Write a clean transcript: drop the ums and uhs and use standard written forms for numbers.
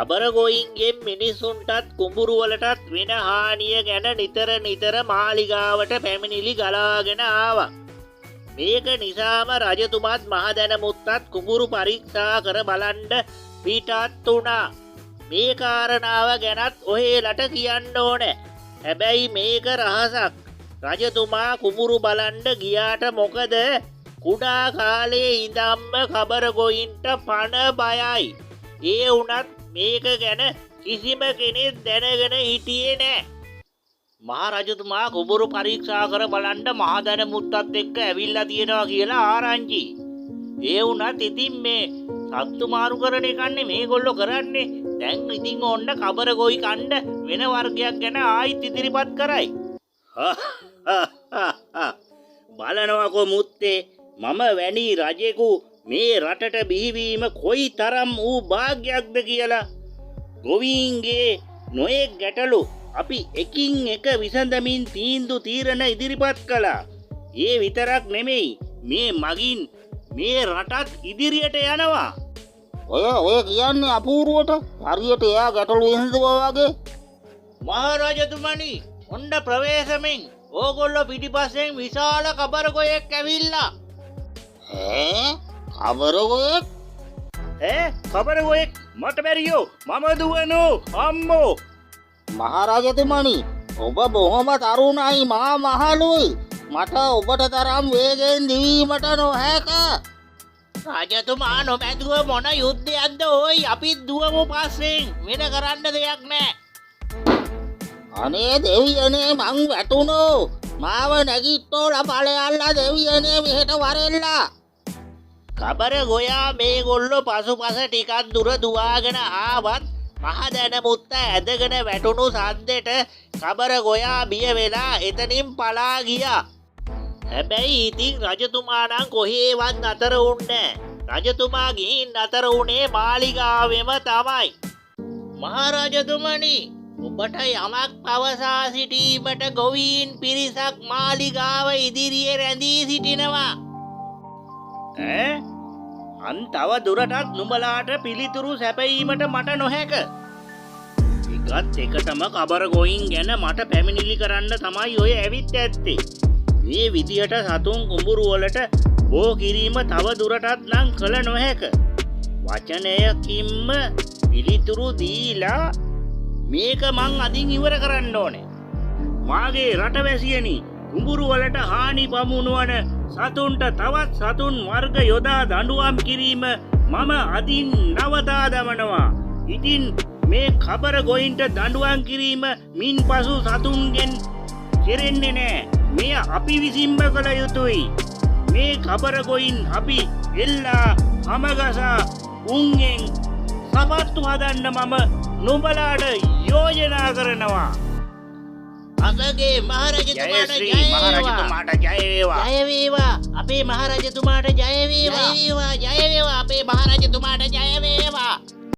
කබර ගෝයින්ගෙන් මිනිසුන්ටත් කුඹුරු වලටත් වෙන හානිය ගැන නිතර මාලිගාවට පැමිණිලි ගලාගෙන ආවා. මේක නිසාම රජතුමාත් මහදැනමුත්තත් කුඹුරු පරීක්ෂා කර බලන්න පිටත් වුණා. මේ කාරණාව ගැනත් ඔහෙලට කියන්න ඕනේ. හැබැයි මේක රහසක්. රජතුමා කුඹුරු බලන්න ගියාට මොකද කුඩා කාලේ ඉඳන්ම කබර ගොයින්ට පණ බයයි. ඒ වුණත් මේක ගැන කිසිම කෙනෙක් දැනගෙන හිටියේ නෑ. මහරජතුමා කුඹුරු පරීක්ෂා කර බලන්න මහදැනමුත්තත් එක්ක ඇවිල්ලා තියෙනවා කියලා ආරංචි. ඒ වුණත් ඉතින් මේ සත්තු මාරු කරන එකන්නේ මේගොල්ලෝ කරන්නේ. දැන් ඉතින් ඔන්න කබර ගොයි කණ්ඩ වෙන වර්ගයක් ගැන ආයිත් ඉදිරිපත් කරයි. බලනවකෝ මුත්තේ මම වැනි රජෙකු මේ රටට බිහිවීම කොයි තරම් වූ භාග්‍යයක්ද කියලා. ගොවීන්ගේ නොයෙක් ගැටලු අපි එකින් එක විසඳමින් තීරණ ඉදිරිපත් කළා. ඒ විතරක් නෙමෙයි මේ මගින් මේ රටත් ඉදිරියට යනවා. ඔය කියන්නේ අපූර්වට හරියට එයා ගැටලු විසඳුවා වගේ. මහරජතුමනි ඔන්න ප්‍රවේශමෙන් ඕගොල්ලෝ පිටිපස්සෙන් විශාල කබර ගොයෙක් ඇවිල්ලා. කබර ගොයෙක්? කබර ගොයෙක් මට බැරියෝ මම දුවනෝ අම්මෝ. මහරජතුමනි ඔබ බොහොම තරුණයි මා මහලුයි. මට ඔබට තරම් වේගෙන් දිවීමට නොහැක. රජතුමා නොමැදුව මොන යුද්ධයක්ද ඕයි අපිත් දුවමු පස්සෙන්. වෙන කරන්න දෙයක් නෑ. අනේ දෙවියනේ මං වැටුණෝ. මාව නැගිට්ටෝල ඵලයල්ලා දෙවියනේ මෙහෙට වරෙල්ලා. කබර ගොයා මේගොල්ලෝ පසුපස ටිකක් දුර දුවාගෙන ආවත් මහදැනමුත්ත ඇදගෙන වැටුණු සද්දෙට කබර ගොයා බිය වෙලා එතනින් පලා ගියා. හැබැයි ඉතින් රජතුමා නම් කොහේවත් නතර වුණේ නෑ. රජතුමා ගිහින් නතර වුණේ මාලිගාවෙම තමයි. මහරජතුමනි ඔබට යමක් පවසා සිටීමට ගොවීන් පිරිසක් මාලිගාව ඉදිරියේ රැඳී සිටිනවා. අන් තව දුරටත් නුඹලාට පිළිතුරු සැපයීමට මට නොහැක. එකත් එකටම කබර ගොයින් ගැන මට පැමිණිලි කරන්න තමයි ඔය ඇවිත් ඇත්තේ. මේ විදියට සතුන් කුඹුරු වලට බෝ කිරීම තව දුරටත් නම් කළ නොහැක. වචනයකින්ම පිළිතුරු දීලා මේක මං අදින් ඉවර කරන්න ඕනේ. මාගේ රටවැසියනි කුඹුරු වලට හානි පමුණුවන සතුන්ට තවත් සතුන් වර්ග යොදා දඬුවම් කිරීම මම අදින් නවතා දමනවා. ඉතින් මේ කබර ගොයින්ට දඬුවම් කිරීම මින් පසු සතුන්ගෙන් කෙරෙන්නේ නෑ. මෙය අපි විසින්ම කළ යුතුයි. මේ කබර ගොයින් අපි එල්ලා හමගසා උන්ගෙන් සපත්තු හදන්න මම නුඹලාට යෝජනා කරනවා. අපගේ මහරජතුමාට ජය වේවා. ජය වේවා. අපේ මහරජතුමාට ජය වේවා. ජය වේවා. අපේ මහරජතුමාට ජය වේවා.